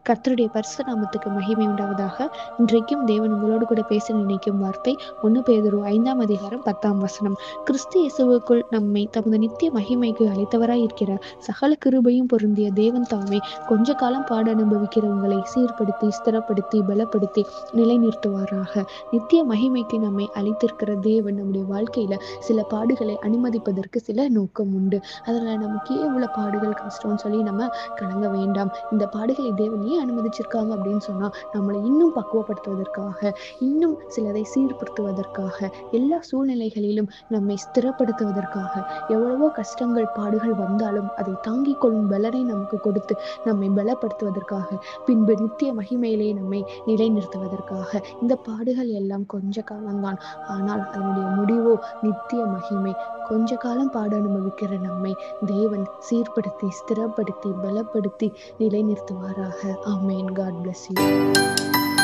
கர்த்தருடைய பரிசுத்த நாமத்துக்கு மகிமை உண்டாவதாக. இன்றைக்கும் தேவன் உங்களோடு கூட பேச நினைக்கும் வார்த்தை 1 பேதுரு 5:10. கிறிஸ்து இயேசுவுக்குள் நம்மை தமது நித்திய மகிமைக்கு அழைத்தவராய் இருக்கிற சகல கிருபையும் பொருந்திய தேவன் தாமே கொஞ்ச காலம் பாட அனுபவிக்கிற உங்களை சீர்படுத்தி ஸ்திரப்படுத்தி பலப்படுத்தி நிலைநிறுத்துவாராக. நித்திய மகிமைக்கு நம்மை அழைத்திருக்கிற தேவன் நம்முடைய வாழ்க்கையில சில பாடுகளை அனுமதிப்பதற்கு சில நோக்கம் உண்டு. அதனால நமக்கு எவ்வளவு பாடுகள் கஷ்டம்னு சொல்லி நம்ம கலங்க வேண்டாம். இந்த பாடுகளை தேவன் அனுமதிச்சிருக்காங்க அப்படின்னு சொன்னா நம்மளை இன்னும் பக்குவப்படுத்துவதற்காக, இன்னும் சிலரை சீர்படுத்துவதற்காக, எல்லா சூழ்நிலைகளிலும் நம்மை ஸ்திரப்படுத்துவதற்காக, எவ்வளவோ கஷ்டங்கள் பாடுகள் வந்தாலும் அதை தாங்கிக் கொள்ளும் பலனை நமக்கு கொடுத்து நம்மை பலப்படுத்துவதற்காக, பின்பு நித்திய மகிமையிலே நம்மை நிலைநிறுத்துவதற்காக. இந்த பாடுகள் எல்லாம் கொஞ்ச காலம்தான், ஆனால் அதனுடைய முடிவோ நித்திய மகிமை. கொஞ்ச காலம் பாட அனுபவிக்கிற நம்மை தேவன் சீர்படுத்தி ஸ்திரப்படுத்தி பலப்படுத்தி நிலைநிறுத்துவாராக. ஆமென். God bless you.